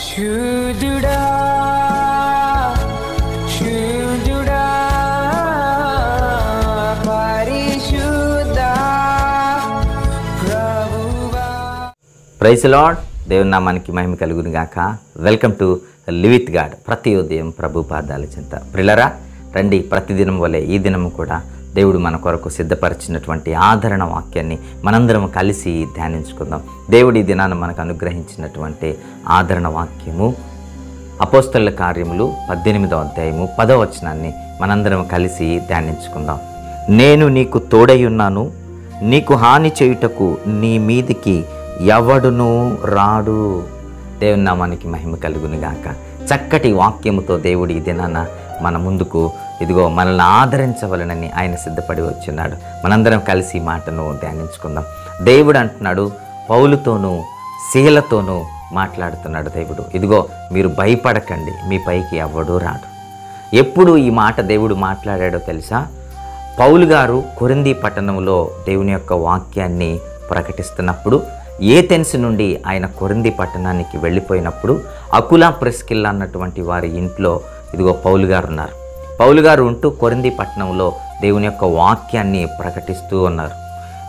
శుద్ధుడా శుద్ధుడా పరిశుద్ధ ప్రభువా. Praise Lord. దేవుని నామానికి మహిమ కలుగును గాక. Welcome to live with God. ప్రతి ఉదయం ప్రభు పాదాల చెంత. ప్రియులారా, రండి. ప్రతిదినం వలె ఈ దినము కూడా దేవుడు మన కొరకు సిద్ధపరిచినటువంటి ఆదరణ వాక్యాన్ని మనందరం కలిసి ధ్యానించుకుందాం. దేవుడి ఈ దినాన్ని మనకు అనుగ్రహించినటువంటి ఆదరణ వాక్యము అపోస్తలుల కార్యములు 18వ అధ్యాయము 10వ వచనాన్ని మనందరం కలిసి ధ్యానించుకుందాం. నేను నీకు తోడై ఉన్నాను, నీకు హాని చేయుటకు నీ మీదికి ఎవడును రాడు. దేవుని నామానికి మహిమ కలుగును గాక. చక్కటి వాక్యముతో దేవుడు ఈ దినాన మన ముందుకు ఇదిగో మనల్ని ఆదరించవలనని ఆయన సిద్ధపడి వచ్చినాడు. మనందరం కలిసి ఈ మాటను ధ్యానించుకుందాం. దేవుడు అంటున్నాడు, పౌలుతోనూ శీలతోనూ మాట్లాడుతున్నాడు దేవుడు. ఇదిగో మీరు భయపడకండి, మీ పైకి ఎవడూ రాడు. ఎప్పుడు ఈ మాట దేవుడు మాట్లాడాడో తెలుసా? పౌలు గారు కొరింథీ పట్టణంలో దేవుని యొక్క వాక్యాన్ని ప్రకటిస్తున్నప్పుడు, ఏథెన్స్ నుండి ఆయన కొరింథీ పట్టణానికి వెళ్ళిపోయినప్పుడు అకులా ప్రిస్కిల్లా అన్నటువంటి వారి ఇంట్లో ఇదిగో పౌలు గారు ఉన్నారు. పౌలు గారు ఉంటూ కొరింథీ పట్టణంలో దేవుని యొక్క వాక్యాన్ని ప్రకటిస్తూ ఉన్నారు.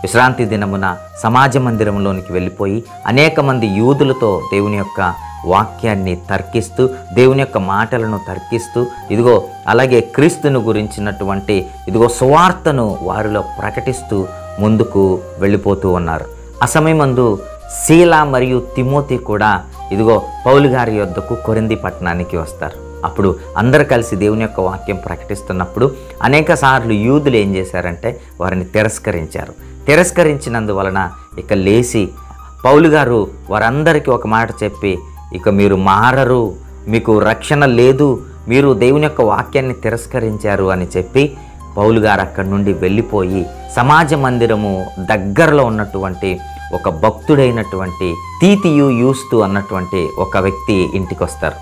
విశ్రాంతి దినమున సమాజ మందిరంలోనికి వెళ్ళిపోయి అనేక మంది యూదులతో దేవుని యొక్క వాక్యాన్ని తర్కిస్తూ, దేవుని యొక్క మాటలను తర్కిస్తూ, ఇదిగో అలాగే క్రీస్తును గురించినటువంటి ఇదిగో సువార్తను వారిలో ప్రకటిస్తూ ముందుకు వెళ్ళిపోతూ ఉన్నారు. ఆ సమయమందు శీల మరియు తిమోతి కూడా ఇదిగో పౌలు గారి యొద్దకు కొరింథీ పట్టణానికి వస్తారు. అప్పుడు అందరు కలిసి దేవుని యొక్క వాక్యం ప్రకటిస్తున్నప్పుడు అనేక సార్లు యూదులు ఏం చేశారంటే వారిని తిరస్కరించారు. తిరస్కరించినందువలన ఇక లేచి పౌలు గారు వారందరికీ ఒక మాట చెప్పి, ఇక మీరు మారరు, మీకు రక్షణ లేదు, మీరు దేవుని యొక్క వాక్యాన్ని తిరస్కరించారు అని చెప్పి పౌలు గారు అక్కడి నుండి వెళ్ళిపోయి సమాజ మందిరము దగ్గరలో ఉన్నటువంటి ఒక భక్తుడైనటువంటి తీతియు యూస్తు అన్నటువంటి ఒక వ్యక్తి ఇంటికి వస్తారు.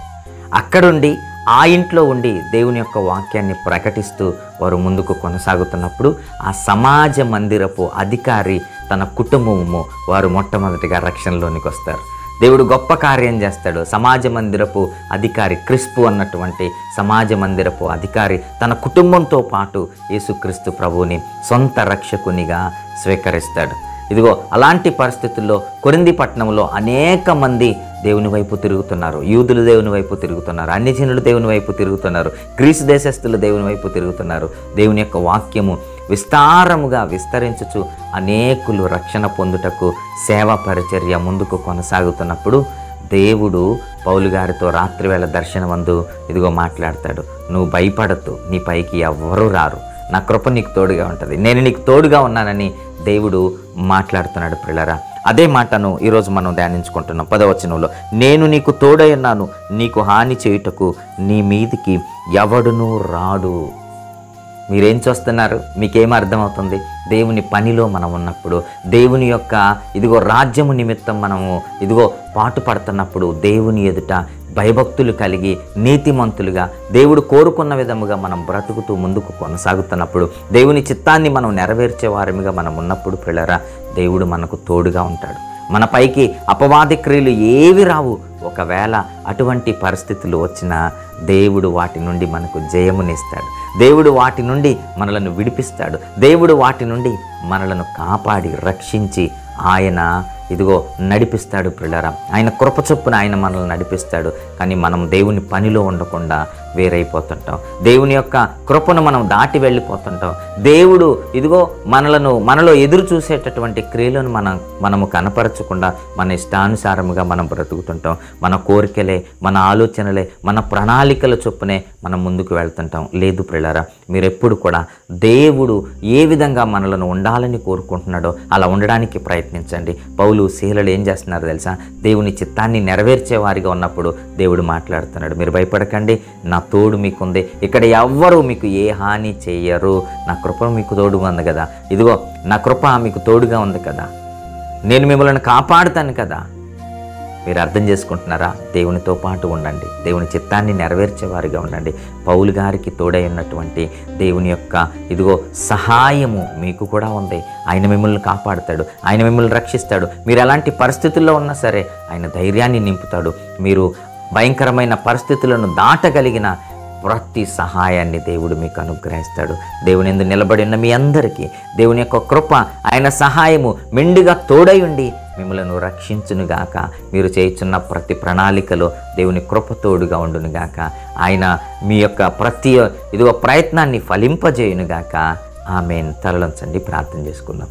అక్కడుండి ఆ ఇంట్లో ఉండి దేవుని యొక్క వాక్యాన్ని ప్రకటిస్తూ వారు ముందుకు కొనసాగుతున్నప్పుడు ఆ సమాజ మందిరపు అధికారి తన కుటుంబము వారు మొట్టమొదటిగా రక్షణలోనికి వస్తారు. దేవుడు గొప్ప కార్యం చేస్తాడు. సమాజ మందిరపు అధికారి క్రిస్పు అన్నటువంటి సమాజ మందిరపు అధికారి తన కుటుంబంతో పాటు యేసుక్రీస్తు ప్రభువుని సొంత రక్షకునిగా స్వీకరిస్తాడు. ఇదిగో అలాంటి పరిస్థితుల్లో కొరింథీ పట్టణంలో అనేక మంది దేవుని వైపు తిరుగుతున్నారు. యూదులు దేవుని వైపు తిరుగుతున్నారు, అన్యజనులు దేవుని వైపు తిరుగుతున్నారు, గ్రీసు దేశస్థులు దేవుని వైపు తిరుగుతున్నారు. దేవుని యొక్క వాక్యము విస్తారముగా విస్తరించుచు అనేకులు రక్షణ పొందుటకు సేవా పరిచర్య ముందుకు కొనసాగుతున్నప్పుడు దేవుడు పౌలు గారితో రాత్రివేళ దర్శనమందు ఇదిగో మాట్లాడతాడు. నువ్వు భయపడద్దు, నీ పైకి ఎవ్వరూ రారు, నా కృప నీకు తోడుగా ఉంటుంది, నేను నీకు తోడుగా ఉన్నానని దేవుడు మాట్లాడుతున్నాడు. ప్రియులారా, అదే మాటను ఈరోజు మనం ధ్యానించుకుంటున్నాం. 10వ వచనంలో, నేను నీకు తోడై ఉన్నాను, నీకు హాని చేయుటకు నీ మీదికి ఎవడునూ రాడు. మీరేం చూస్తున్నారు? మీకేం అర్థమవుతుంది? దేవుని పనిలో మనం ఉన్నప్పుడు, దేవుని యొక్క ఇదిగో రాజ్యము నిమిత్తం మనము ఇదిగో పాటు పడుతున్నప్పుడు, దేవుని ఎదుట భయభక్తులు కలిగి నీతిమంతులుగా దేవుడు కోరుకున్న విధముగా మనం బ్రతుకుతూ ముందుకు కొనసాగుతున్నప్పుడు, దేవుని చిత్తాన్ని మనం నెరవేర్చే వారిగా మనం ఉన్నప్పుడు ప్రియులారా, దేవుడు మనకు తోడుగా ఉంటాడు. మన పైకి అపవాది క్రియలు ఏవి రావు. ఒకవేళ అటువంటి పరిస్థితులు వచ్చినా దేవుడు వాటి నుండి మనకు జయమునిస్తాడు. దేవుడు వాటి నుండి మనలను విడిపిస్తాడు. దేవుడు వాటి నుండి మనలను కాపాడి రక్షించి ఆయన ఇదిగో నడిపిస్తాడు. ప్రియులారా, ఆయన కృప చొప్పున ఆయన మనల్ని నడిపిస్తాడు. కానీ మనం దేవుని పనిలో ఉండకుండా వేరైపోతుంటాం. దేవుని యొక్క కృపను మనం దాటి వెళ్ళిపోతుంటాం. దేవుడు ఇదిగో మనలో ఎదురు చూసేటటువంటి క్రియలను మనము కనపరచకుండా మన ఇష్టానుసారముగా మనం బ్రతుకుతుంటాం. మన కోరికలే, మన ఆలోచనలే, మన ప్రణాళికల చొప్పునే మనం ముందుకు వెళ్తుంటాం. లేదు ప్రియులారా, మీరెప్పుడు కూడా దేవుడు ఏ విధంగా మనలను ఉండాలని కోరుకుంటున్నాడో అలా ఉండడానికి ప్రయత్నించండి. పౌలు శీలలు ఏం చేస్తున్నారు తెలుసా? దేవుని చిత్తాన్ని నెరవేర్చే వారిగా ఉన్నప్పుడు దేవుడు మాట్లాడుతున్నాడు. మీరు భయపడకండి, నా తోడు మీకుంది, ఇక్కడ ఎవ్వరూ మీకు ఏ హాని చేయరు, నా కృప మీకు తోడుగా ఉంది కదా, ఇదిగో నా కృప మీకు తోడుగా ఉంది కదా, నేను మిమ్మల్ని కాపాడుతాను కదా. మీరు అర్థం చేసుకుంటున్నారా? దేవునితో పాటు ఉండండి, దేవుని చిత్తాన్ని నెరవేర్చేవారిగా ఉండండి. పౌలు గారికి తోడై ఉన్నటువంటి దేవుని యొక్క ఇదిగో సహాయము మీకు కూడా ఉంది. ఆయన మిమ్మల్ని కాపాడుతాడు, ఆయన మిమ్మల్ని రక్షిస్తాడు. మీరు ఎలాంటి పరిస్థితుల్లో ఉన్నా సరే ఆయన ధైర్యాన్ని నింపుతాడు. మీరు భయంకరమైన పరిస్థితులను దాటగలిగిన ప్రతి సహాయాన్ని దేవుడు మీకు అనుగ్రహిస్తాడు. దేవుని యందు నిలబడి ఉన్న మీ అందరికీ దేవుని యొక్క కృప, ఆయన సహాయము మెండుగా తోడై ఉండి మిమ్మలను రక్షించునుగాక. మీరు చేయుచున్న ప్రతి ప్రణాళికలో దేవుని కృప తోడుగా ఉండునుగాక. ఆయన మీ యొక్క ప్రతి ప్రయత్నాన్ని ఫలింపజేయునుగాక. ఆమేన్. తలలంచండి, ప్రార్థన చేసుకుందాం.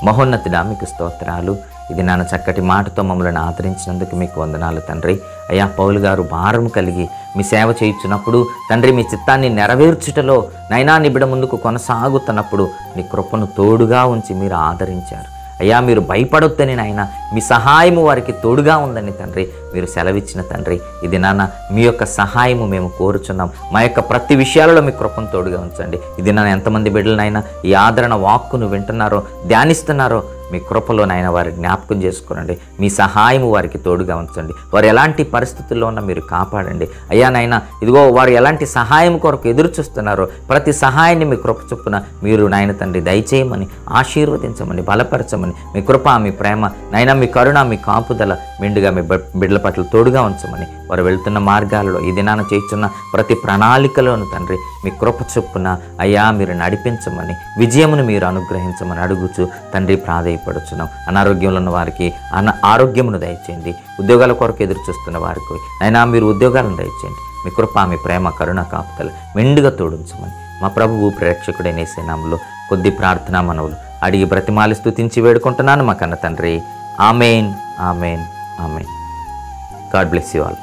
మహోన్నతుడా, మీకు స్తోత్రాలు. ఇది నాన్న చక్కటి మాటతో మమ్మల్ని ఆదరించినందుకు మీకు వందనాలు తండ్రి. అయ్యా, పౌలు గారు భారం కలిగి మీ సేవ చేయించున్నప్పుడు తండ్రి, మీ చిత్తాన్ని నెరవేర్చుటలో నైనా నిబిడ ముందుకు కొనసాగుతున్నప్పుడు నీ కృపను తోడుగా ఉంచి మీరు ఆదరించారు. అయ్యా, మీరు భయపడొద్దని నాయన, మీ సహాయము వారికి తోడుగా ఉందని తండ్రి మీరు సెలవిచ్చిన తండ్రి, ఇది నాన్న మీ యొక్క సహాయము మేము కోరుచున్నాం. మా యొక్క ప్రతి విషయాలలో మీ కృపను తోడుగా ఉంచండి. ఇది నాన్న ఎంతమంది బిడ్డలనైనా ఈ ఆదరణ వాక్కును వింటున్నారో, ధ్యానిస్తున్నారో, మీ కృపలో నాయన వారి జ్ఞాపకం చేసుకోనండి. మీ సహాయము వారికి తోడుగా ఉంచండి. వారు ఎలాంటి పరిస్థితుల్లో ఉన్నా మీరు కాపాడండి. అయ్యా నాయన, ఇదిగో వారు ఎలాంటి సహాయం కొరకు ఎదురు చూస్తున్నారో ప్రతి సహాయాన్ని మీ కృప చొప్పున మీరు నాయన తండ్రి దయచేయమని, ఆశీర్వదించమని, బలపరచమని, మీ కృప, మీ ప్రేమ నాయన, మీ కరుణ, మీ కాపుదల మెండుగా మీ బిడ్డల పట్ల తోడుగా ఉంచమని, వారు వెళ్తున్న మార్గాలలో ఈ దినాన చేస్తున్న ప్రతి ప్రణాళికలోను తండ్రి మీ కృప చొప్పున అయ్యా మీరు నడిపించమని, విజయమును మీరు అనుగ్రహించమని అడుగుచు తండ్రి ప్రాధేయపడుచున్నాం. అనారోగ్యంలో ఉన్న వారికి ఆరోగ్యమును దయచేయండి. ఉద్యోగాల కొరకు ఎదురు చూస్తున్న వారికి అయినా మీరు ఉద్యోగాలను దయచేయండి. మీ కృప, మీ ప్రేమ, కరుణ, కాపుదల మెండుగా తోడించమని మా ప్రభువు ప్రేక్షకుడైన యేసు నామములో కొద్ది ప్రార్థనా మనవులు అడిగి బ్రతిమాలి స్తుతించి వేడుకుంటున్నాను మా కన్న తండ్రి. Amen, amen, amen. God bless you all.